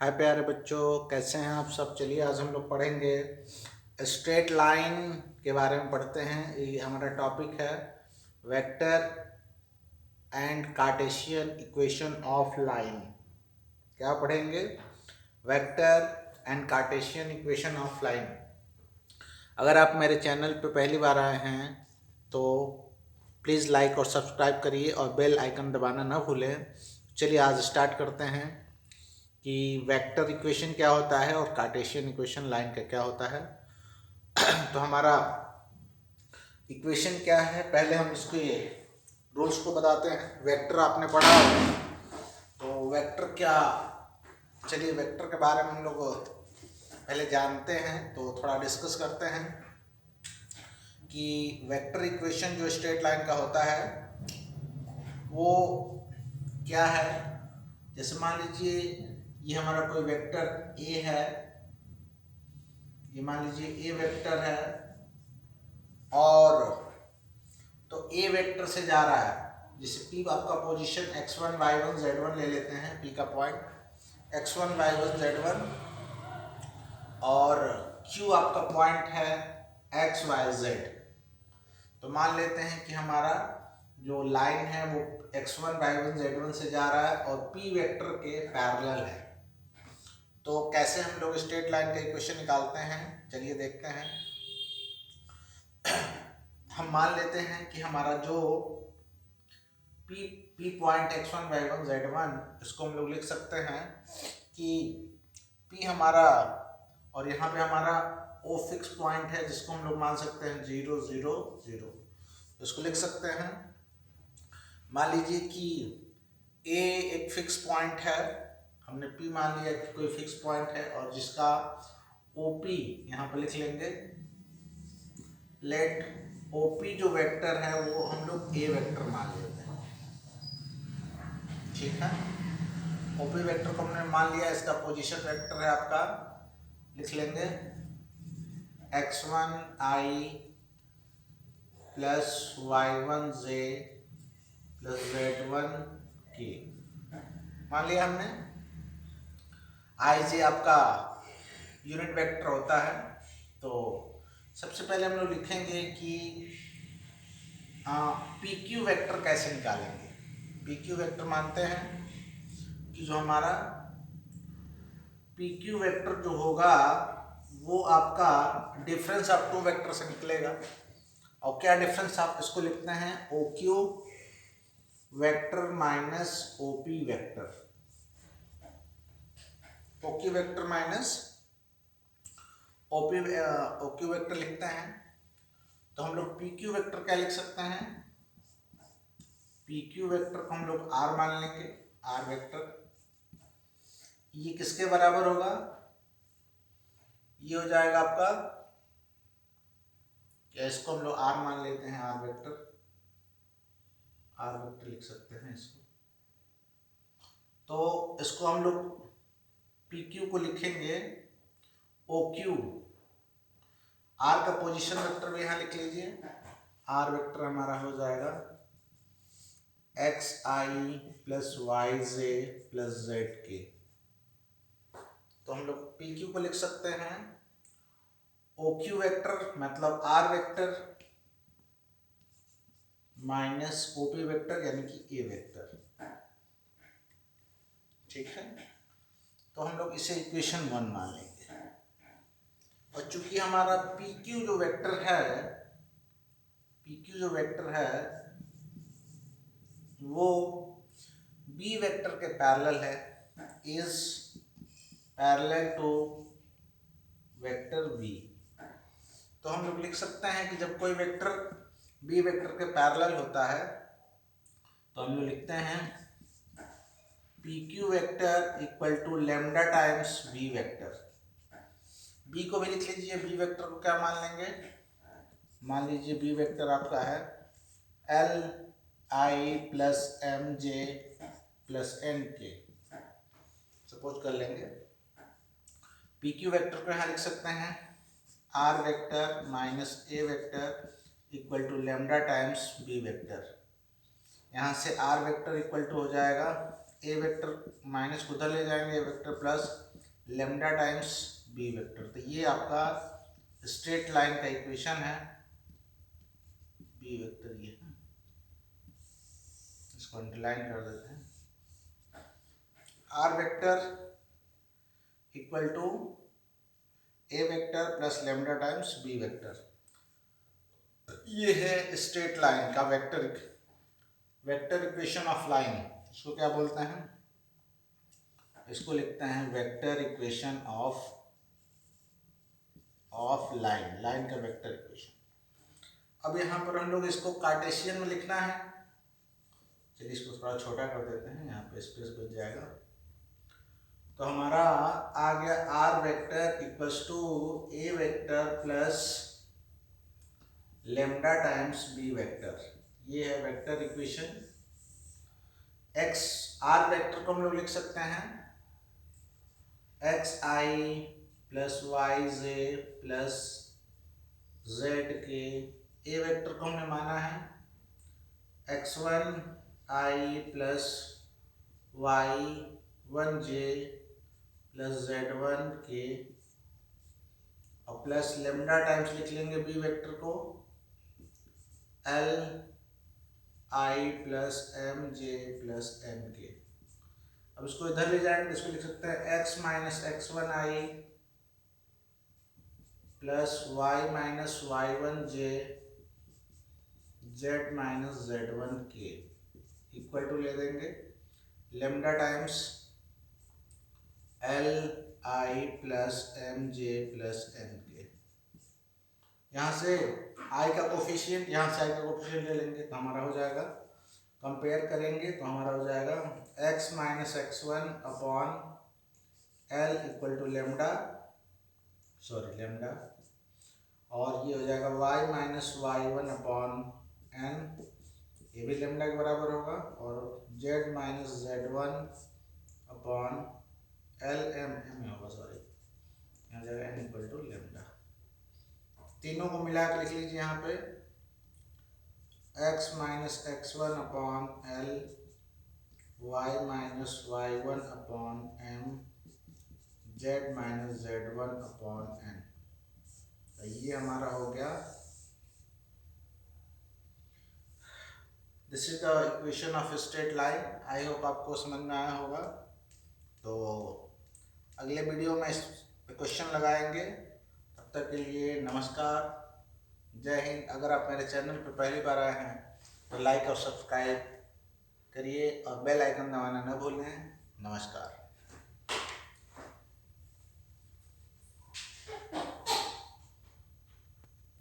हाय प्यारे बच्चों, कैसे हैं आप सब। चलिए आज हम लोग पढ़ेंगे स्ट्रेट लाइन के बारे में पढ़ते हैं। ये हमारा टॉपिक है vector and Cartesian equation of line. क्या पढ़ेंगे? Vector and Cartesian equation of line. अगर आप मेरे चैनल पे पहली बार आए हैं तो प्लीज़ लाइक और सब्सक्राइब करिए और बेल आइकन दबाना ना भूलें। चलिए आज स्टार्ट करते हैं कि वेक्टर इक्वेशन क्या होता है और कार्टेशियन इक्वेशन लाइन का क्या होता है। तो हमारा इक्वेशन क्या है, पहले हम इसके रूल्स को बताते हैं। वेक्टर आपने पढ़ा, तो वेक्टर क्या, चलिए वेक्टर के बारे में हम लोग पहले जानते हैं तो थोड़ा डिस्कस करते हैं कि वेक्टर इक्वेशन जो स्ट्रेट लाइन का होता है वो क्या है। जैसे मान लीजिए ये हमारा कोई वेक्टर ए है, ये मान लीजिए ए वेक्टर है और तो ए वेक्टर से जा रहा है। जैसे पी आपका पोजीशन x1 y1 z1 ले लेते हैं, पी का पॉइंट x1 y1 z1 और q आपका पॉइंट है x y z। तो मान लेते हैं कि हमारा जो लाइन है वो x1 y1 z1 से जा रहा है और p वेक्टर के पैरेलल है। तो कैसे हम लोग स्ट्रेट लाइन का इक्वेशन निकालते हैं, चलिए देखते हैं। हम मान लेते हैं कि हमारा जो P point x1 y1 z1, इसको हम लोग लिख सकते हैं कि P हमारा और यहाँ पे हमारा O फिक्स पॉइंट है जिसको हम लोग मान सकते हैं 0 0 0। इसको लिख सकते हैं। मान लीजिए कि A एक फिक्स पॉइंट है, हमने P मान लिया कि कोई फिक्स पॉइंट है और जिसका OP यहाँ पे लिख लेंगे। लेट OP जो वेक्टर है वो हम लोग A वेक्टर मान लेते हैं, ठीक है। OP वेक्टर को हमने मान लिया, इसका पोजीशन वेक्टर है आपका, लिख लेंगे x1 i plus y1 j plus z1 k। मान लिया हमने। आई जे आपका यूनिट वेक्टर होता है। तो सबसे पहले हम लोग लिखेंगे कि पी क्यू वेक्टर कैसे निकालेंगे। पी क्यू वेक्टर मानते हैं कि जो हमारा पी क्यू वेक्टर जो होगा वो आपका डिफरेंस ऑफ टू वेक्टर से निकलेगा। और क्या डिफरेंस, आप इसको लिखते हैं O Q vector minus O P vector. O Q vector minus O Q vector लिखते हैं। तो हम लोग पी क्यू वेक्टर क्या लिख सकते हैं, पी क्यू वेक्टर को हम लोग आर मान लेंगे, आर वेक्टर। ये किसके बराबर होगा, ये हो जाएगा आपका, क्या इसको हम लोग आर मान लेते हैं, आर वेक्टर, आर वेक्टर लिख सकते हैं इसको। तो इसको हम लोग पी क्यू को लिखेंगे ओ क्यू, आर का पोजीशन वेक्टर भी यहाँ लिख लीजिए। आर वेक्टर हमारा हो जाएगा x I plus Y J plus Z के। तो हम लोग पी क्यू को लिख सकते हैं ओ क्यू वेक्टर मतलब R vector minus O P vector यानी कि ए वेक्टर, ठीक है। तो हम लोग इसे इक्वेशन 1 मान लेंगे। और चूंकि हमारा पी क्यू जो वेक्टर है, पी क्यू जो वेक्टर है वो बी वेक्टर के पैरेलल है, is parallel to vector B. तो हम लोग लिख सकते हैं कि जब कोई वेक्टर बी वेक्टर के पैरेलल होता है तो हम लोग लिखते हैं P Q vector equal to lambda times B vector. B को भी लिख लीजिए, बी वेक्टर को क्या मान लेंगे, मान लीजिए बी वेक्टर आपका है L I plus M J plus N K, suppose कर लेंगे। पी क्यू वेक्टर को यहाँ लिख सकते हैं R vector minus A vector equal to lambda times B vector. यहाँ से आर वेक्टर इक्वल टू हो जाएगा ए वेक्टर माइनस उधर ले जाएंगे, A vector plus lambda times B vector. तो ये आपका स्ट्रेट लाइन का इक्वेशन है बी वेक्टर। ये इसको अंडरलाइन कर देते हैं। R vector equal to A vector plus lambda times B vector. ये है स्ट्रेट लाइन का वेक्टर इक्वेशन ऑफ लाइन। इसको क्या बोलते हैं? इसको लिखते हैं वेक्टर इक्वेशन ऑफ लाइन का वेक्टर इक्वेशन। अब यहाँ पर हम लोग इसको कार्टेशियन में लिखना है। चलिए इसको थोड़ा छोटा कर देते हैं, यहाँ पे स्पेस बच जाएगा। तो हमारा आ गया R vector equals to A vector plus lambda times B vector. ये है vector equation. X R vector को हम लोग लिख सकते हैं X I plus Y J plus Z K. A vector को हमने माना है x1 i plus y1 J plus z1 के, और प्लस लेमडा टाइम्स लिख लेंगे बी वेक्टर को l i plus M J plus m k. अब इसको इधर ले जाएंगे, इसको लिख सकते हैं x minus x1 i plus y minus y1 j z minus z1 k equal to ले देंगे lambda times l i plus M J plus m k. यहाँ से i का कोफिशिएंट, यहाँ से i का कोफिशिएंट ले लेंगे तो हमारा हो जाएगा, कंपेयर करेंगे तो हमारा हो जाएगा x minus x1 upon l equal to lambda, और ये हो जाएगा y minus y1 upon n, ये भी लेमडा के बराबर होगा, और z minus z1 upon l m होगा, सॉरी यहाँ जाएगा n इक्वल टू लेमडा। तीनों को मिला के लिख लीजिए यहाँ पे x minus x1 upon l, y minus y1 upon m, z minus z1 upon n। तो ये हमारा हो गया, this is the equation of straight line. I hope आपको समझ में आया होगा। तो अगले वीडियो में इस क्वेश्चन लगाएंगे। तब तक के लिए नमस्कार, जय हिंद। अगर आप मेरे चैनल पर पहली बार आए हैं तो लाइक और सब्सक्राइब करिए और बेल आइकन दबाना न भूलें। नमस्कार।